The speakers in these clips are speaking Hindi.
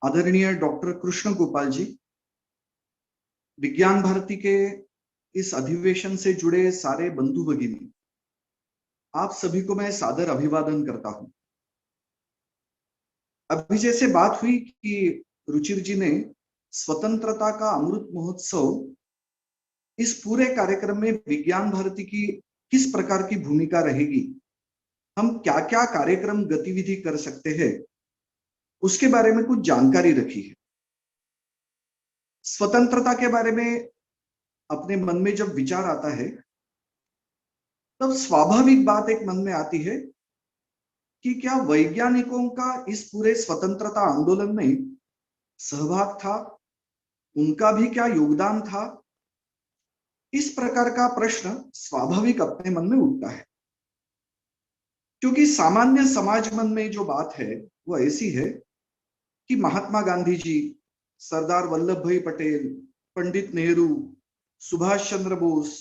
आदरणीय डॉक्टर कृष्ण गोपाल जी, विज्ञान भारती के इस अधिवेशन से जुड़े सारे बंधु भगिनी, आप सभी को मैं सादर अभिवादन करता हूं। अभी जैसे बात हुई कि रुचिर जी ने स्वतंत्रता का अमृत महोत्सव, इस पूरे कार्यक्रम में विज्ञान भारती की किस प्रकार की भूमिका रहेगी, हम क्या क्या कार्यक्रम गतिविधि कर सकते हैं, उसके बारे में कुछ जानकारी रखी है। स्वतंत्रता के बारे में अपने मन में जब विचार आता है, तब स्वाभाविक बात एक मन में आती है कि क्या वैज्ञानिकों का इस पूरे स्वतंत्रता आंदोलन में सहभाग था, उनका भी क्या योगदान था। इस प्रकार का प्रश्न स्वाभाविक अपने मन में उठता है, क्योंकि सामान्य समाज मन में जो बात है वो ऐसी है कि महात्मा गांधी जी, सरदार वल्लभ भाई पटेल, पंडित नेहरू, सुभाष चंद्र बोस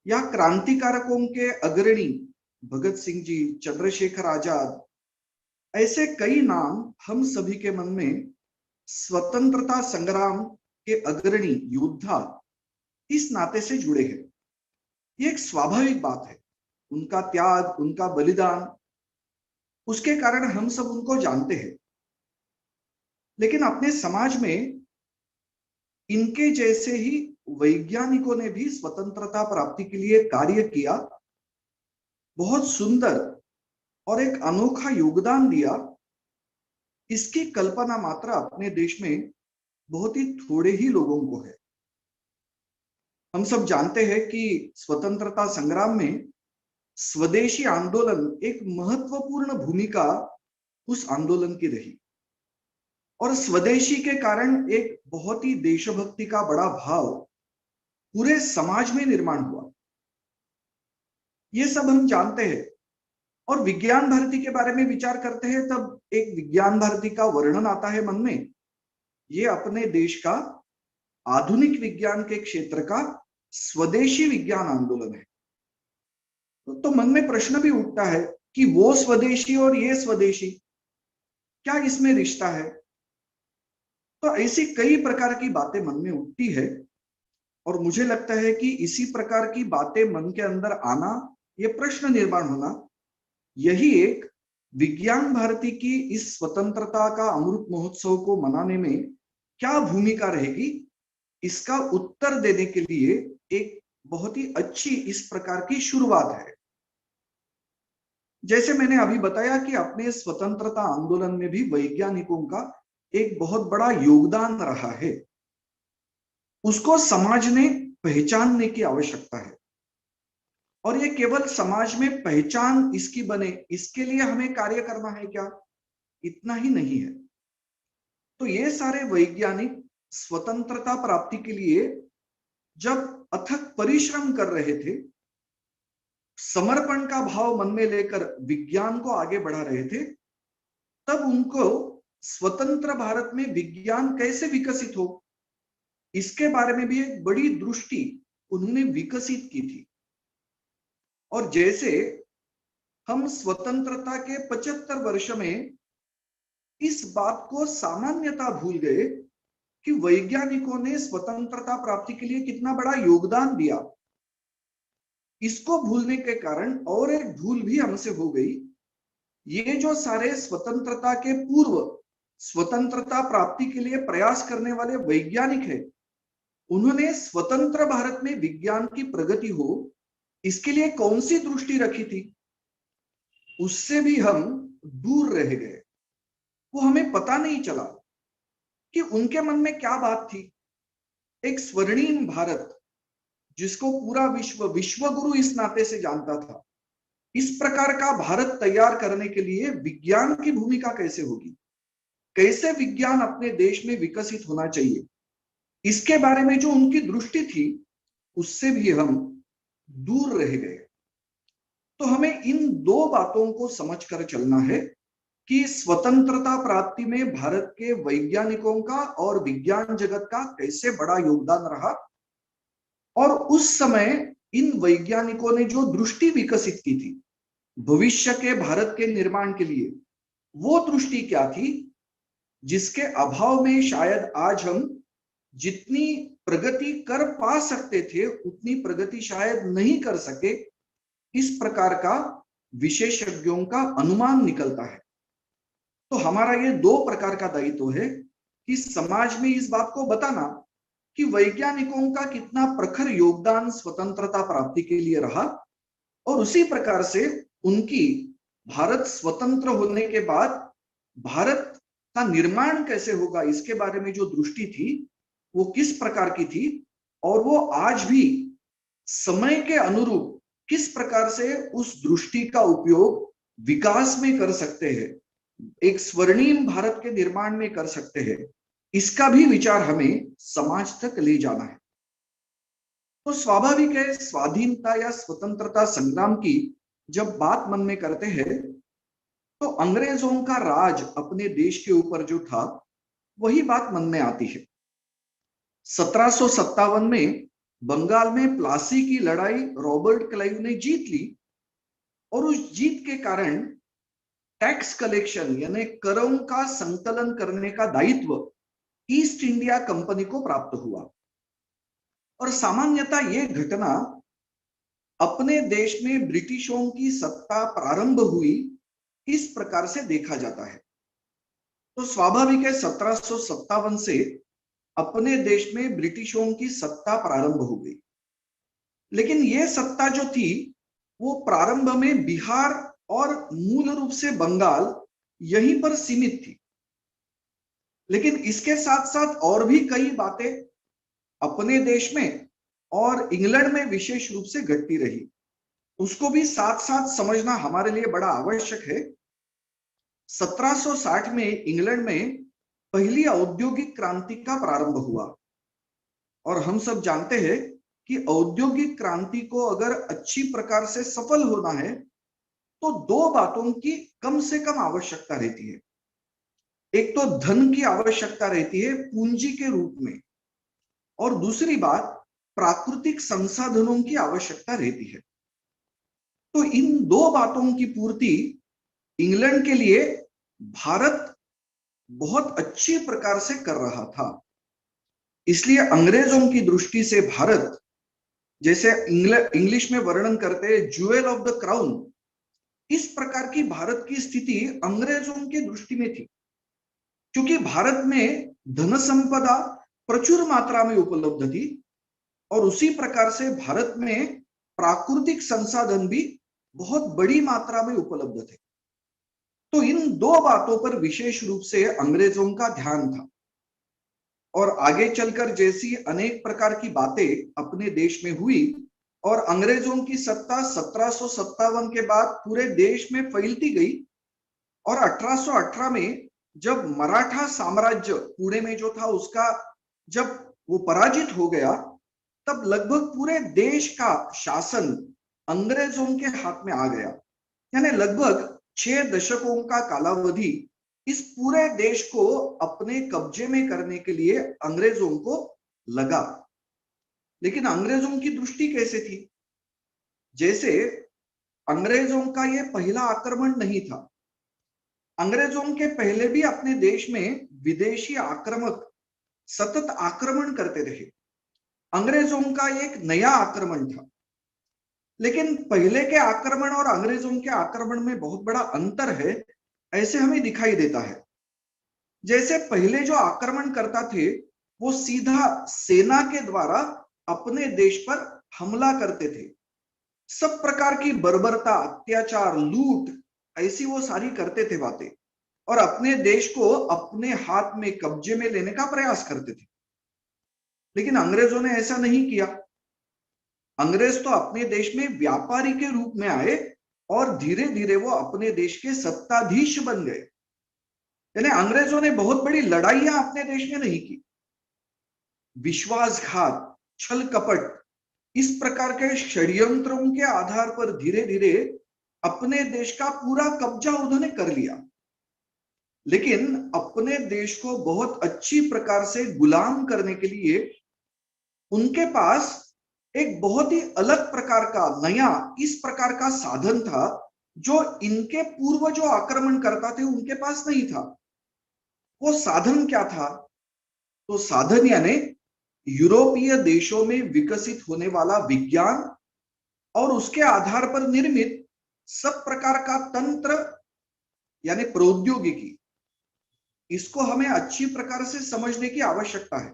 या क्रांतिकारकों के अग्रणी भगत सिंह जी, चंद्रशेखर आजाद, ऐसे कई नाम हम सभी के मन में स्वतंत्रता संग्राम के अग्रणी योद्धा इस नाते से जुड़े हैं। ये एक स्वाभाविक बात है, उनका त्याग, उनका बलिदान, उसके कारण हम सब उनको जानते हैं। लेकिन अपने समाज में इनके जैसे ही वैज्ञानिकों ने भी स्वतंत्रता प्राप्ति के लिए कार्य किया, बहुत सुंदर और एक अनोखा योगदान दिया। इसकी कल्पना मात्र अपने देश में बहुत ही थोड़े ही लोगों को है। हम सब जानते हैं कि स्वतंत्रता संग्राम में स्वदेशी आंदोलन एक महत्वपूर्ण भूमिका उस आंदोलन की रही, और स्वदेशी के कारण एक बहुत ही देशभक्ति का बड़ा भाव पूरे समाज में निर्माण हुआ। ये सब हम जानते हैं, और विज्ञान भारती के बारे में विचार करते हैं तब एक विज्ञान भारती का वर्णन आता है मन में। ये अपने देश का आधुनिक विज्ञान के क्षेत्र का स्वदेशी विज्ञान आंदोलन है। तो मन में प्रश्न भी उठता है कि वो स्वदेशी और ये स्वदेशी, क्या इसमें रिश्ता है। तो ऐसी कई प्रकार की बातें मन में उठती है, और मुझे लगता है कि इसी प्रकार की बातें मन के अंदर आना, ये प्रश्न निर्माण होना, यही एक विज्ञान भारती की इस स्वतंत्रता का अमृत महोत्सव को मनाने में क्या भूमिका रहेगी, इसका उत्तर देने के लिए एक बहुत ही अच्छी इस प्रकार की शुरुआत है। जैसे मैंने अभी बताया कि अपने स्वतंत्रता आंदोलन में भी वैज्ञानिकों का एक बहुत बड़ा योगदान रहा है, उसको समाज ने पहचानने की आवश्यकता है। और ये केवल समाज में पहचान इसकी बने, इसके लिए हमें कार्य करना है क्या, इतना ही नहीं है। तो ये सारे वैज्ञानिक स्वतंत्रता प्राप्ति के लिए जब अथक परिश्रम कर रहे थे, समर्पण का भाव मन में लेकर विज्ञान को आगे बढ़ा रहे थे, तब उनको स्वतंत्र भारत में विज्ञान कैसे विकसित हो, इसके बारे में भी एक बड़ी दृष्टि उन्होंने विकसित की थी। और जैसे हम स्वतंत्रता के 75 वर्ष में इस बात को सामान्यता भूल गए कि वैज्ञानिकों ने स्वतंत्रता प्राप्ति के लिए कितना बड़ा योगदान दिया, इसको भूलने के कारण और एक भूल भी हमसे हो गई। ये जो सारे स्वतंत्रता के पूर्व स्वतंत्रता प्राप्ति के लिए प्रयास करने वाले वैज्ञानिक हैं, उन्होंने स्वतंत्र भारत में विज्ञान की प्रगति हो, इसके लिए कौन सी दृष्टि रखी थी, उससे भी हम दूर रह गए। वो हमें पता नहीं चला कि उनके मन में क्या बात थी। एक स्वर्णिम भारत, जिसको पूरा विश्व विश्व गुरु इस नाते से जानता था, इस प्रकार का भारत तैयार करने के लिए विज्ञान की भूमिका कैसे होगी, कैसे विज्ञान अपने देश में विकसित होना चाहिए, इसके बारे में जो उनकी दृष्टि थी, उससे भी हम दूर रह गए। तो हमें इन दो बातों को समझकर चलना है कि स्वतंत्रता प्राप्ति में भारत के वैज्ञानिकों का और विज्ञान जगत का कैसे बड़ा योगदान रहा, और उस समय इन वैज्ञानिकों ने जो दृष्टि विकसित की थी भविष्य के भारत के निर्माण के लिए, वो दृष्टि क्या थी, जिसके अभाव में शायद आज हम जितनी प्रगति कर पा सकते थे उतनी प्रगति शायद नहीं कर सके, इस प्रकार का विशेषज्ञों का अनुमान निकलता है। तो हमारा ये दो प्रकार का दायित्व है कि समाज में इस बात को बताना कि वैज्ञानिकों का कितना प्रखर योगदान स्वतंत्रता प्राप्ति के लिए रहा, और उसी प्रकार से उनकी भारत स्वतंत्र होने के बाद भारत का निर्माण कैसे होगा इसके बारे में जो दृष्टि थी वो किस प्रकार की थी, और वो आज भी समय के अनुरूप किस प्रकार से उस दृष्टि का उपयोग विकास में कर सकते हैं, एक स्वर्णिम भारत के निर्माण में कर सकते हैं, इसका भी विचार हमें समाज तक ले जाना है। तो स्वाभाविक है, स्वाधीनता या स्वतंत्रता संग्राम की जब बात मन में करते हैं तो अंग्रेजों का राज अपने देश के ऊपर जो था वही बात मन में आती है। 1757 में बंगाल में प्लासी की लड़ाई रॉबर्ट क्लाइव ने जीत ली, और उस जीत के कारण टैक्स कलेक्शन यानी करों का संकलन करने का दायित्व ईस्ट इंडिया कंपनी को प्राप्त हुआ। और सामान्यतः ये घटना अपने देश में ब्रिटिशों की सत्ता प्रारंभ हुई इस प्रकार से देखा जाता है। तो स्वाभाविक है 1757 से अपने देश में ब्रिटिशों की सत्ता प्रारंभ हो गई, लेकिन ये सत्ता जो थी वो प्रारंभ में बिहार और मूल रूप से बंगाल यहीं पर सीमित थी। लेकिन इसके साथ साथ और भी कई बातें अपने देश में और इंग्लैंड में विशेष रूप से घटती रही, उसको भी साथ साथ समझना हमारे लिए बड़ा आवश्यक है। 1760 में इंग्लैंड में पहली औद्योगिक क्रांति का प्रारंभ हुआ, और हम सब जानते हैं कि औद्योगिक क्रांति को अगर अच्छी प्रकार से सफल होना है तो दो बातों की कम से कम आवश्यकता रहती है। एक तो धन की आवश्यकता रहती है पूंजी के रूप में, और दूसरी बात प्राकृतिक संसाधनों की आवश्यकता रहती है। तो इन दो बातों की पूर्ति इंग्लैंड के लिए भारत बहुत अच्छी प्रकार से कर रहा था। इसलिए अंग्रेजों की दृष्टि से भारत, जैसे इंग्लिश में वर्णन करते हैं ज्वेल ऑफ द क्राउन, इस प्रकार की भारत की स्थिति अंग्रेजों की दृष्टि में थी, क्योंकि भारत में धन संपदा प्रचुर मात्रा में उपलब्ध थी, और उसी प्रकार से भारत में प्राकृतिक संसाधन भी बहुत बड़ी मात्रा में उपलब्ध थे। तो इन दो बातों पर विशेष रूप से अंग्रेजों का ध्यान था, और आगे चलकर जैसी अनेक प्रकार की बातें अपने देश में हुई और अंग्रेजों की सत्ता 1757 के बाद पूरे देश में फैलती गई, और 1818 में जब मराठा साम्राज्य पुणे में जो था उसका जब वो पराजित हो गया, तब लगभग पूरे देश का शासन अंग्रेजों के हाथ में आ गया। यानी लगभग 6 दशकों का कालावधि इस पूरे देश को अपने कब्जे में करने के लिए अंग्रेजों को लगा। लेकिन अंग्रेजों की दृष्टि कैसे थी? जैसे अंग्रेजों का यह पहला आक्रमण नहीं था, अंग्रेजों के पहले भी अपने देश में विदेशी आक्रमक सतत आक्रमण करते रहे। अंग्रेजों का एक नया आक्रमण था, लेकिन पहले के आक्रमण और अंग्रेजों के आक्रमण में बहुत बड़ा अंतर है, ऐसे हमें दिखाई देता है। जैसे पहले जो आक्रमण करता थे वो सीधा सेना के द्वारा अपने देश पर हमला करते थे, सब प्रकार की बर्बरता, अत्याचार, लूट, ऐसी वो सारी करते थे बातें, और अपने देश को अपने हाथ में कब्जे में लेने का प्रयास करते थे। लेकिन अंग्रेजों ने ऐसा नहीं किया। अंग्रेज तो अपने देश में व्यापारी के रूप में आए और धीरे धीरे वो अपने देश के सत्ताधीश बन गए। यानी अंग्रेजों ने बहुत बड़ी लड़ाइयां अपने देश में नहीं की। विश्वासघात, छल कपट, इस प्रकार के षड्यंत्रों के आधार पर धीरे धीरे अपने देश का पूरा कब्जा उन्होंने कर लिया, लेकिन अपने देश को बहुत अच्छी प्रकार से गुलाम करने के लिए उनके पास एक बहुत ही अलग प्रकार का नया इस प्रकार का साधन था जो इनके पूर्व जो आक्रमण करता थे उनके पास नहीं था। वो साधन क्या था? तो साधन यानी यूरोपीय देशों में विकसित होने वाला विज्ञान और उसके आधार पर निर्मित सब प्रकार का तंत्र यानी प्रौद्योगिकी, इसको हमें अच्छी प्रकार से समझने की आवश्यकता है।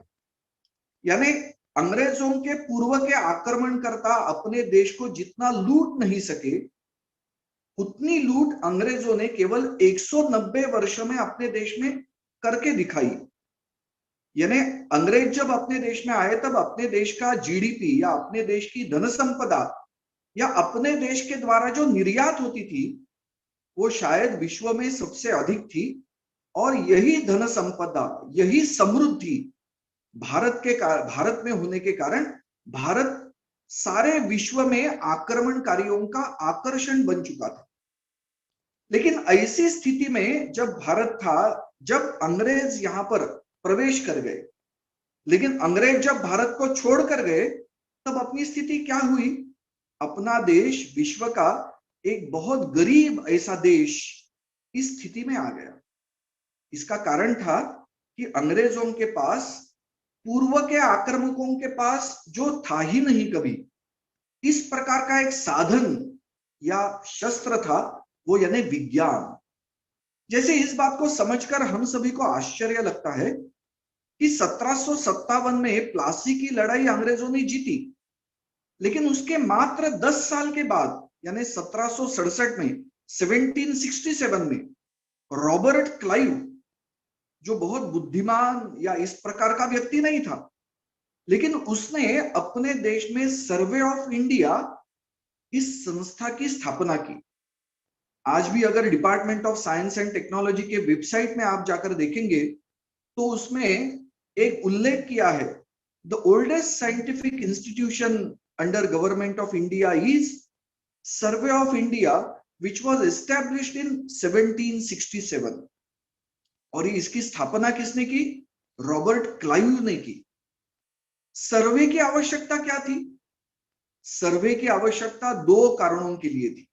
यानी अंग्रेजों के पूर्व के आक्रमणकर्ता अपने देश को जितना लूट नहीं सके, उतनी लूट अंग्रेजों ने केवल 190 वर्ष में अपने देश में करके दिखाई। यानी अंग्रेज जब अपने देश में आए तब अपने देश का जीडीपी या अपने देश की धन संपदा या अपने देश के द्वारा जो निर्यात होती थी वो शायद विश्व में सबसे अधिक थी। और यही धन संपदा, यही समृद्धि भारत में होने के कारण भारत सारे विश्व में आक्रमणकारियों का आकर्षण बन चुका था। लेकिन ऐसी स्थिति में जब भारत था, जब अंग्रेज यहां पर प्रवेश कर गए, लेकिन अंग्रेज जब भारत को छोड़कर गए तब अपनी स्थिति क्या हुई? अपना देश विश्व का एक बहुत गरीब ऐसा देश इस स्थिति में आ गया। इसका कारण था कि अंग्रेजों के पास, पूर्व के आक्रमकों के पास जो था ही नहीं कभी, इस प्रकार का एक साधन या शस्त्र था, वो यानी विज्ञान। जैसे इस बात को समझकर हम सभी को आश्चर्य लगता है कि 1757 में प्लासी की लड़ाई अंग्रेजों ने जीती, लेकिन उसके मात्र 10 साल के बाद यानी 1767 में, 1767 में रॉबर्ट क्लाइव, जो बहुत बुद्धिमान या इस प्रकार का व्यक्ति नहीं था, लेकिन उसने अपने देश में सर्वे ऑफ इंडिया, इस संस्था की स्थापना की। आज भी अगर department of science and technology के वेबसाइट में आप जाकर देखेंगे तो उसमें एक उल्लेख किया है, the oldest scientific institution under government of India is survey of India which was established in 1767। और इसकी स्थापना किसने की? रॉबर्ट क्लाइव ने की। सर्वे की आवश्यकता क्या थी? सर्वे की आवश्यकता दो कारणों के लिए थी।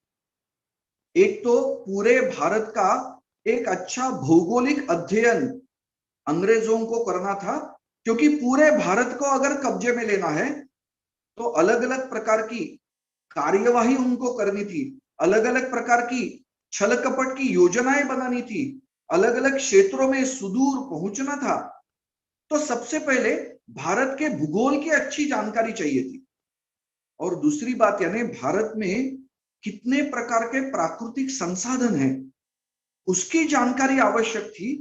एक तो पूरे भारत का एक अच्छा भौगोलिक अध्ययन अंग्रेजों को करना था, क्योंकि पूरे भारत को अगर कब्जे में लेना है तो अलग अलग प्रकार की कार्यवाही उनको करनी थी, अलग अलग प्रकार की छल कपट की योजनाएं बनानी थी, अलग अलग क्षेत्रों में सुदूर पहुंचना था। तो सबसे पहले भारत के भूगोल की अच्छी जानकारी चाहिए थी। और दूसरी बात यानी भारत में कितने प्रकार के प्राकृतिक संसाधन हैं, उसकी जानकारी आवश्यक थी,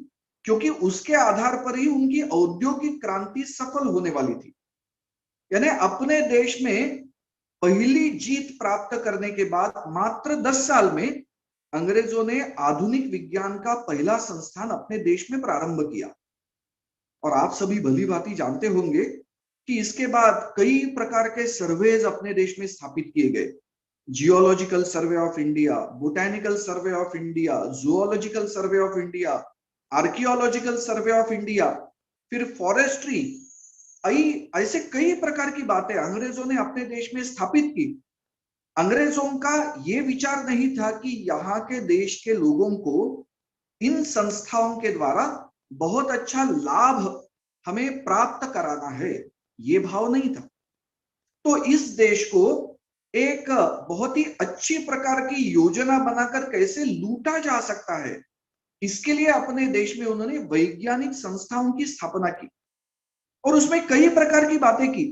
क्योंकि उसके आधार पर ही उनकी औद्योगिक क्रांति सफल होने वाली थी। यानी अपने देश में पहली जीत प्राप्त करने के बाद मात्र 10 साल में अंग्रेजों ने आधुनिक विज्ञान का पहला संस्थान अपने देश में प्रारंभ किया। और आप सभी भली भांति जानते होंगे कि इसके बाद कई प्रकार के सर्वेज अपने देश में स्थापित किए गए। Geological survey of India, botanical survey of India, zoological survey of India, archaeological survey of India, फिर फॉरेस्ट्री, ऐसे कई प्रकार की बातें अंग्रेजों ने अपने देश में स्थापित की। अंग्रेजों का यह विचार नहीं था कि यहाँ के देश के लोगों को इन संस्थाओं के द्वारा बहुत अच्छा लाभ हमें प्राप्त कराना है, ये भाव नहीं था। तो इस देश को एक बहुत ही अच्छी प्रकार की योजना बनाकर कैसे लूटा जा सकता है, इसके लिए अपने देश में उन्होंने वैज्ञानिक संस्थाओं की स्थापना की और उसमें कई प्रकार की बातें की।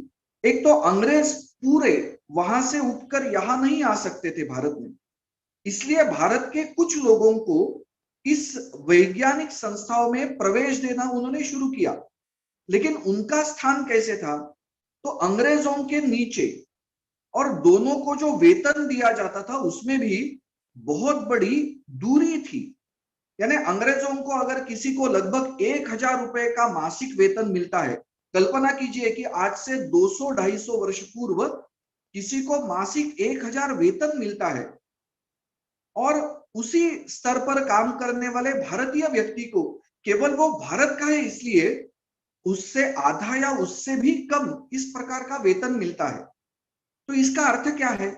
एक तो अंग्रेज पूरे वहां से उठकर यहां नहीं आ सकते थे भारत में, इसलिए भारत के कुछ लोगों को इस वैज्ञानिक संस्थाओं में प्रवेश देना उन्होंने शुरू किया। लेकिन उनका स्थान कैसे था? तो अंग्रेजों के नीचे, और दोनों को जो वेतन दिया जाता था उसमें भी बहुत बड़ी दूरी थी। यानी अंग्रेजों को अगर किसी को लगभग 1000 रुपए का मासिक वेतन मिलता है, कल्पना कीजिए कि आज से 200-250 वर्ष पूर्व किसी को मासिक 1000 वेतन मिलता है और उसी स्तर पर काम करने वाले भारतीय व्यक्ति को केवल वो भारत का है इसलिए उससे आधा या उससे भी कम इस प्रकार का वेतन मिलता है। तो इसका अर्थ क्या है?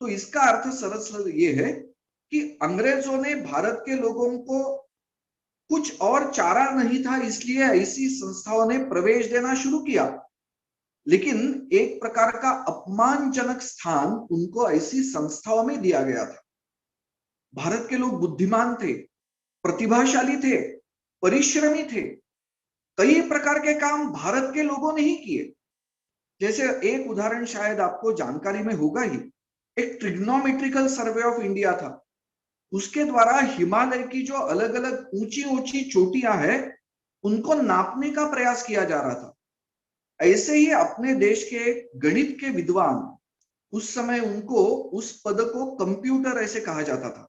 तो इसका अर्थ सरल ये है कि अंग्रेजों ने भारत के लोगों को कुछ और चारा नहीं था, इसलिए ऐसी संस्थाओं ने प्रवेश देना शुरू किया। लेकिन एक प्रकार का अपमानजनक स्थान उनको ऐसी संस्थाओं में दिया गया था। भारत के लोग बुद्धिमान थे, प्रतिभाशाली थे, परिश्रमी थे। कई प्रकार के काम भारत के लोगों ने ही किए। जैसे एक उदाहरण शायद आपको जानकारी में होगा ही, एक ट्रिग्नोमेट्रिकल सर्वे ऑफ इंडिया था। उसके द्वारा हिमालय की जो अलग अलग ऊंची ऊंची चोटियां हैं उनको नापने का प्रयास किया जा रहा था। ऐसे ही अपने देश के गणित के विद्वान, उस समय उनको उस पद को कंप्यूटर ऐसे कहा जाता था,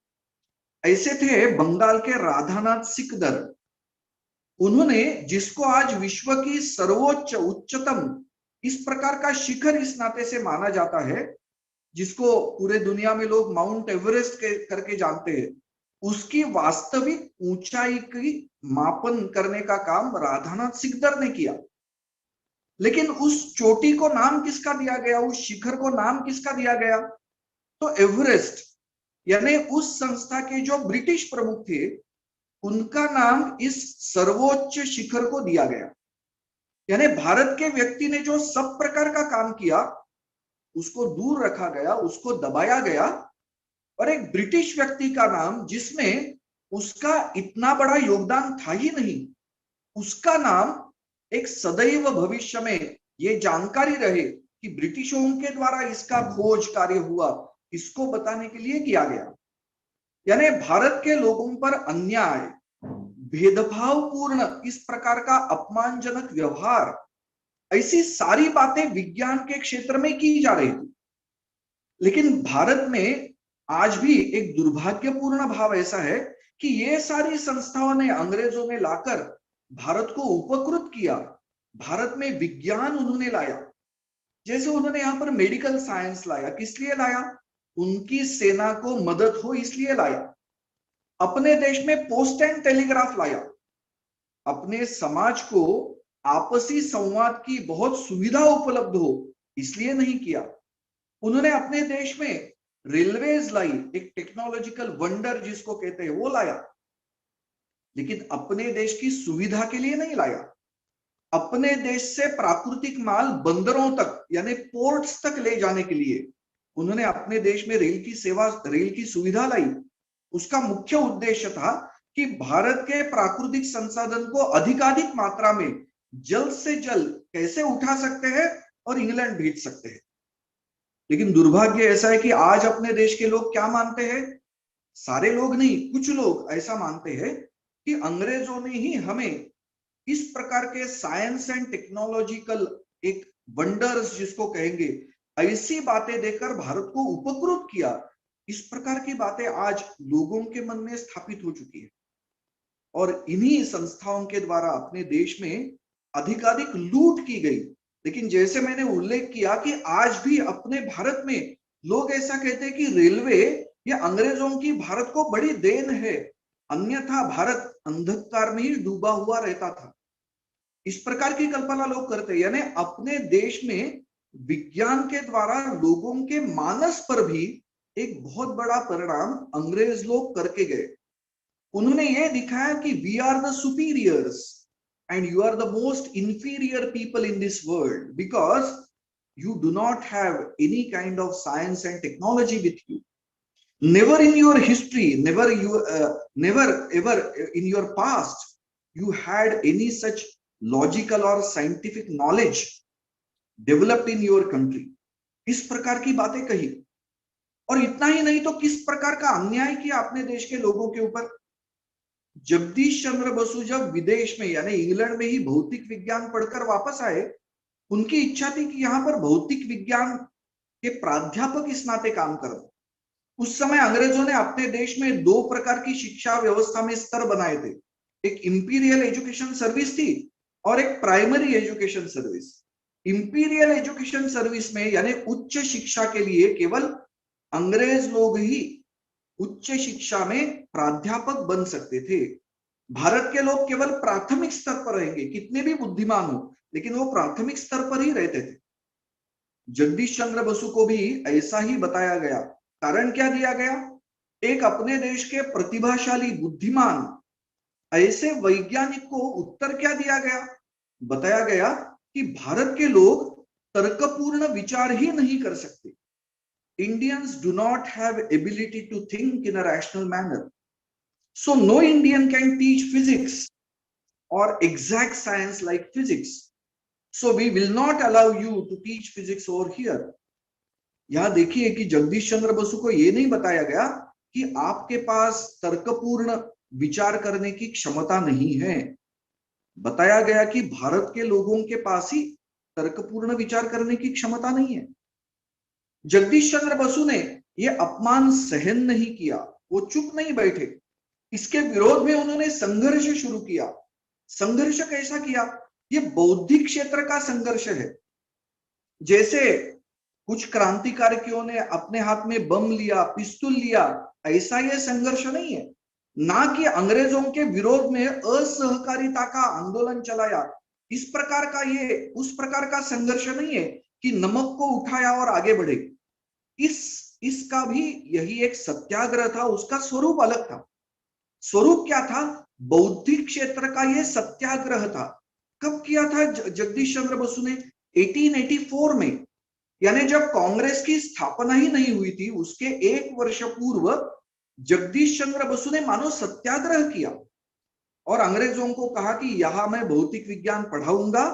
ऐसे थे बंगाल के राधानाथ सिकदर। उन्होंने, जिसको आज विश्व की सर्वोच्च उच्चतम इस प्रकार का शिखर इस नाते से माना जाता है, जिसको पूरे दुनिया में लोग माउंट एवरेस्ट करके जानते हैं, उसकी वास्तविक ऊंचाई की मापन करने का काम राधानाथ सिकदर ने किया। लेकिन उस चोटी को नाम किसका दिया गया, उस शिखर को नाम किसका दिया गया? तो एवरेस्ट, यानी उस संस्था के जो ब्रिटिश प्रमुख थे उनका नाम इस सर्वोच्च शिखर को दिया गया। यानी भारत के व्यक्ति ने जो सब प्रकार का काम किया उसको दूर रखा गया, उसको दबाया गया, और एक ब्रिटिश व्यक्ति का नाम जिसमें उसका इतना बड़ा योगदान था ही नहीं, उसका नाम एक सदैव भविष्य में ये जानकारी रहे कि ब्रिटिशों के द्वारा इसका खोज कार्य हुआ, इसको बताने के लिए किया गया। यानी भारत के लोगों पर अन्याय, भेदभावपूर्ण इस प्रकार का अपमानजनक व्यवहार, ऐसी सारी बातें विज्ञान के क्षेत्र में की जा रही थी। लेकिन भारत में आज भी एक दुर्भाग्यपूर्ण भाव ऐसा है कि ये सारी संस्थाओं ने, अंग्रेजों ने लाकर भारत को उपकृत किया। भारत में विज्ञान उन्होंने लाया, जैसे उन्होंने यहां पर मेडिकल साइंस लाया, किस लिए लाया? उनकी सेना को मदद हो इसलिए लाया। अपने देश में पोस्ट एंड टेलीग्राफ लाया, अपने समाज को आपसी संवाद की बहुत सुविधा उपलब्ध हो इसलिए नहीं किया। उन्होंने अपने देश में रेलवेज लाई, एक टेक्नोलॉजिकल वंडर जिसको कहते हैं वो लाया, लेकिन अपने देश की सुविधा के लिए नहीं लाया। अपने देश से प्राकृतिक माल बंदरों तक यानी पोर्ट्स तक ले जाने के लिए उन्होंने अपने देश में रेल की सेवा, रेल की सुविधा लाई। उसका मुख्य उद्देश्य था कि भारत के प्राकृतिक संसाधन को अधिकाधिक मात्रा में जल्द से जल्द कैसे उठा सकते हैं और इंग्लैंड भेज सकते हैं। लेकिन दुर्भाग्य ऐसा है कि आज अपने देश के लोग क्या मानते हैं, सारे लोग नहीं, कुछ लोग ऐसा मानते हैं कि अंग्रेजों ने ही हमें इस प्रकार के साइंस एंड टेक्नोलॉजिकल एक वंडर्स जिसको कहेंगे, ऐसी बातें देकर भारत को उपकृत किया। इस प्रकार की बातें आज लोगों के मन में स्थापित हो चुकी है और इन्हीं संस्थाओं के द्वारा अपने देश में अधिकाधिक लूट की गई। लेकिन जैसे मैंने उल्लेख किया कि आज भी अपने भारत में लोग ऐसा कहते हैं कि रेलवे ये अंग्रेजों की भारत को बड़ी देन है, अन्यथा भारत अंधकार में ही डूबा हुआ रहता था। इस प्रकार की कल्पना लोग करते हैं। यानी अपने देश में विज्ञान के द्वारा लोगों के मानस पर भी एक बहुत बड़ा परिणाम अंग्रेज लोग करके गए। उन्होंने ये दिखाया कि we are the superiors and you are the most inferior people in this world because you do not have any kind of science and technology with you. Never in your history, never ever in your past you had any such logical or scientific knowledge developed in your country. इस प्रकार की बातें कही, और इतना ही नहीं तो किस प्रकार का अन्याय किया अपने देश के लोगों के ऊपर। जगदीश चंद्र बसु जब विदेश में यानी इंग्लैंड में ही भौतिक विज्ञान पढ़कर वापस आए, उनकी इच्छा थी कि यहाँ पर भौतिक विज्ञान के प्राध्यापक इस नाते काम करें। उस समय अंग्रेजों ने अपने देश में दो प्रकार की शिक्षा व्यवस्था में स्तर बनाए थे, एक इंपीरियल एजुकेशन सर्विस थी और एक primary education service. Imperial education service में यानी उच्च शिक्षा के लिए केवल अंग्रेज लोग ही उच्च शिक्षा में प्राध्यापक बन सकते थे। भारत के लोग केवल प्राथमिक स्तर पर रहेंगे, कितने भी बुद्धिमान हो, लेकिन वो प्राथमिक स्तर पर ही रहते थे। जगदीश चंद्र बसु को भी ऐसा ही बताया गया। कारण क्या दिया गया? एक अपने देश के प्रतिभाशाली, बुद्धिमान ऐसे वैज्ञानिक को उत्तर क्या दिया गया? बताया गया कि भारत के लोग तर्कपूर्ण विचार ही नहीं कर सकते। Indians do not have ability to think in a rational manner. So no Indian can teach physics or exact science like physics. So we will not allow you to teach physics over here. यहां देखिए कि जगदीश चंद्र बसु को यह नहीं बताया गया कि आपके पास तर्कपूर्ण विचार करने की क्षमता नहीं है। बताया गया कि भारत के लोगों के पास ही तर्कपूर्ण विचार करने की क्षमता नहीं है। जगदीश चंद्र बसु ने यह अपमान सहन नहीं किया, वो चुप नहीं बैठे, इसके विरोध में उन्होंने संघर्ष शुरू किया। संघर्ष कैसा किया? ये बौद्धिक क्षेत्र का संघर्ष है। जैसे कुछ क्रांतिकारियों ने अपने हाथ में बम लिया, पिस्तौल लिया, ऐसा यह संघर्ष नहीं है। ना कि अंग्रेजों के विरोध में असहकारिता का आंदोलन चलाया, इस प्रकार का ये उस प्रकार का संघर्ष नहीं है कि नमक को उठाया और आगे बढ़े। इसका भी यही एक सत्याग्रह था, उसका स्वरूप अलग था। स्वरूप क्या था? बौद्धिक क्षेत्र का यह सत्याग्रह था। कब किया था जगदीश चंद्र बसु ने? 1884 में, यानी जब कांग्रेस की स्थापना ही नहीं हुई थी, उसके एक वर्ष पूर्व जगदीश चंद्र बसु ने मानो सत्याग्रह किया और अंग्रेजों को कहा कि यहां मैं भौतिक विज्ञान पढ़ाऊंगा,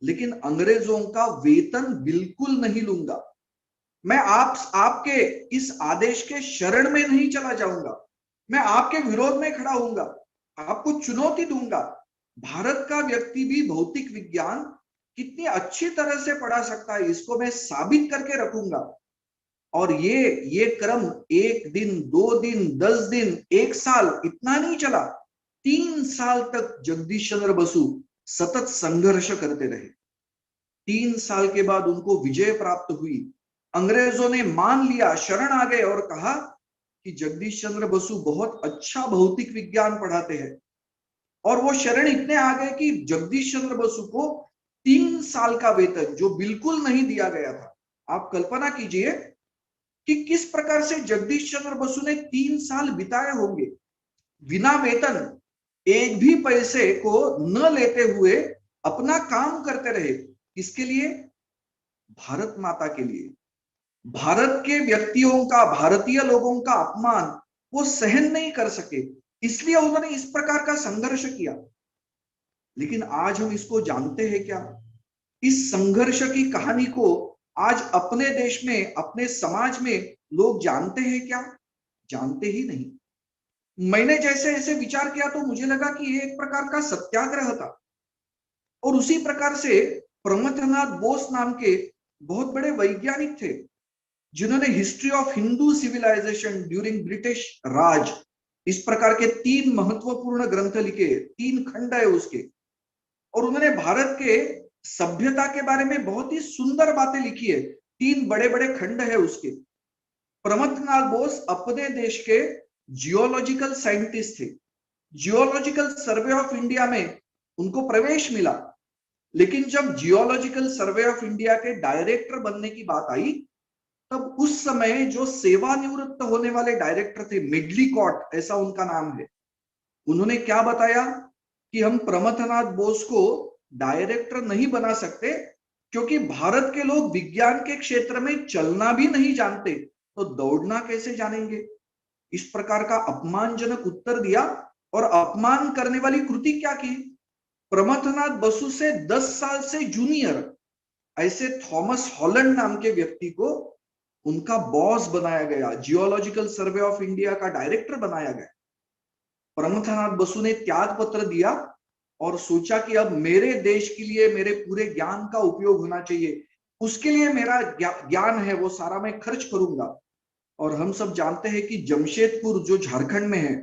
लेकिन अंग्रेजों का वेतन बिल्कुल नहीं लूंगा। मैं आपके इस आदेश के शरण में नहीं चला जाऊंगा, मैं आपके विरोध में खड़ा होऊंगा, आपको चुनौती दूंगा। भारत का व्यक्ति भी भौतिक विज्ञान कितनी अच्छी तरह से पढ़ा सकता है, इसको मैं साबित करके रखूंगा। और ये क्रम 1 दिन, 2 दिन, 10 दिन, 1 साल इतना नहीं चला, 3 साल तक जगदीश चंद्र बसु सतत संघर्ष करते रहे। 3 साल के बाद उनको विजय प्राप्त हुई। अंग्रेजों ने मान लिया, शरण आ गए और कहा कि जगदीश चंद्र बसु बहुत अच्छा भौतिक विज्ञान पढ़ाते हैं। और वो शरण इतने आ गए कि जगदीश चंद्र बसु को 3 साल का वेतन जो बिल्कुल नहीं दिया गया था। आप कल्पना कीजिए कि किस प्रकार से जगदीश चंद्र बसु ने 3 साल बिताए होंगे बिना वेतन, एक भी पैसे को न लेते हुए अपना काम करते रहे। किसके लिए? भारत माता के लिए। भारत के व्यक्तियों का, भारतीय लोगों का अपमान वो सहन नहीं कर सके, इसलिए उन्होंने इस प्रकार का संघर्ष किया। लेकिन आज हम इसको जानते हैं क्या? इस संघर्ष की कहानी को आज अपने देश में, अपने समाज में लोग जानते हैं क्या? जानते ही नहीं। मैंने जैसे ऐसे विचार किया तो मुझे लगा कि ये एक प्रकार का सत्याग्रह था। और उसी प्रकार से प्रमथनाथ बोस नाम के बहुत बड़े वैज्ञानिक थे, जिन्होंने history of Hindu civilisation during British Raj, इस प्रकार के 3 महत्वपूर्ण ग्रंथ लिखे, 3 खंड है उसके। और उन्होंने भारत के सभ्यता के बारे में बहुत ही सुंदर बातें लिखी है, 3 बड़े बड़े खंड है उसके। प्रमथनाथ बोस अपने देश के जियोलॉजिकल साइंटिस्ट थे। जियोलॉजिकल सर्वे ऑफ इंडिया में उनको प्रवेश मिला, लेकिन जब जियोलॉजिकल सर्वे ऑफ इंडिया के डायरेक्टर बनने की बात आई, तब उस समय जो सेवानिवृत्त होने वाले डायरेक्टर थे, मेडलीकॉट ऐसा उनका नाम है, उन्होंने क्या बताया कि हम प्रमथनाथ बोस को डायरेक्टर नहीं बना सकते, क्योंकि भारत के लोग विज्ञान के क्षेत्र में चलना भी नहीं जानते, तो दौड़ना कैसे जानेंगे? इस प्रकार का अपमानजनक उत्तर दिया। और अपमान करने वाली कृति क्या की? प्रमथनाथ बसु से 10 साल से जूनियर ऐसे थॉमस हॉलैंड नाम के व्यक्ति को उनका बॉस बनाया गया, जियोलॉजिकल सर्वे ऑफ इंडिया का डायरेक्टर बनाया गया। प्रमथनाथ बसु ने त्याग पत्र दिया और सोचा कि अब मेरे देश के लिए मेरे पूरे ज्ञान का उपयोग होना चाहिए, उसके लिए मेरा ज्ञान है वो सारा मैं खर्च करूंगा। और हम सब जानते हैं कि जमशेदपुर जो झारखंड में है,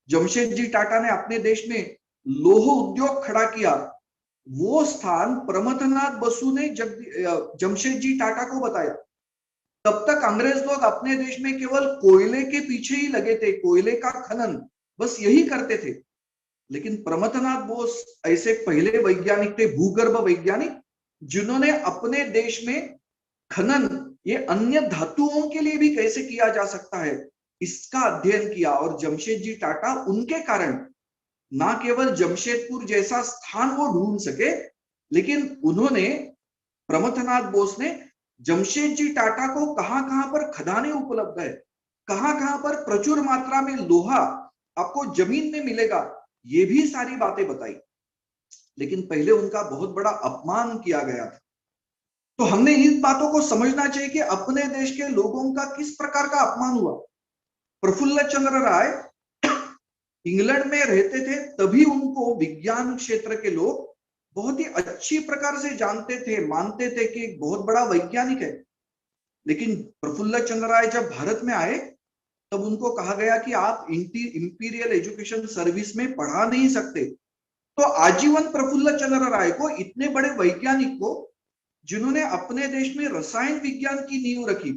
जमशेदजी टाटा ने अपने देश में लौह उद्योग खड़ा किया, वो स्थान प्रमथनाथ बसु ने जमशेदजी टाटा को बताया। तब तक अंग्रेज लोग अपने देश में केवल कोयले के पीछे ही लगे थे, कोयले का खनन बस यही करते थे। लेकिन प्रमथनाथ बोस ऐसे पहले वैज्ञानिक थे, भूगर्भ वैज्ञानिक, जिन्होंने अपने देश में खनन, ये अन्य धातुओं के लिए भी कैसे किया जा सकता है, इसका अध्ययन किया। और जमशेदजी टाटा उनके कारण ना केवल जमशेदपुर जैसा स्थान वो ढूंढ सके, लेकिन उन्होंने, प्रमथनाथ बोस ने, जमशेद जी टाटा को कहां कहां पर खदानें उपलब्ध है, कहां कहां पर प्रचुर मात्रा में लोहा आपको जमीन में मिलेगा, ये भी सारी बातें बताई। लेकिन पहले उनका बहुत बड़ा अपमान किया गया था। तो हमने इन बातों को समझना चाहिए कि अपने देश के लोगों का किस प्रकार का अपमान हुआ। प्रफुल्ल चंद्र राय इंग्लैंड में रहते थे, तभी उनको विज्ञान क्षेत्र के लोग बहुत ही अच्छी प्रकार से जानते थे, मानते थे कि एक बहुत बड़ा वैज्ञानिक है। लेकिन प्रफुल्ल चंद्र राय जब भारत में आए, तब उनको कहा गया कि आप इंपीरियल एजुकेशन सर्विस में पढ़ा नहीं सकते। तो आजीवन प्रफुल्ल चंद्र राय को, इतने बड़े वैज्ञानिक को, जिन्होंने अपने देश में रसायन विज्ञान की नींव रखी,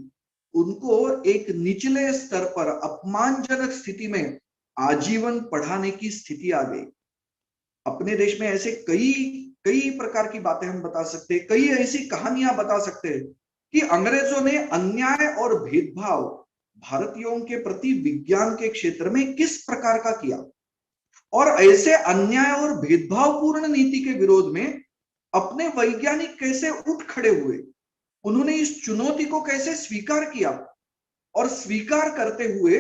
उनको एक निचले स्तर पर अपमानजनक स्थिति में आजीवन पढ़ाने की स्थिति आ गई। अपने देश में ऐसे कई कई प्रकार की बातें हम बता सकते हैं, कई ऐसी कहानियां बता सकते हैं कि अंग्रेजों ने अन्याय और भेदभाव भारतीयों के प्रति विज्ञान के क्षेत्र में किस प्रकार का किया, और ऐसे अन्याय और भेदभावपूर्ण नीति के विरोध में अपने वैज्ञानिक कैसे उठ खड़े हुए, उन्होंने इस चुनौती को कैसे स्वीकार किया, और स्वीकार करते हुए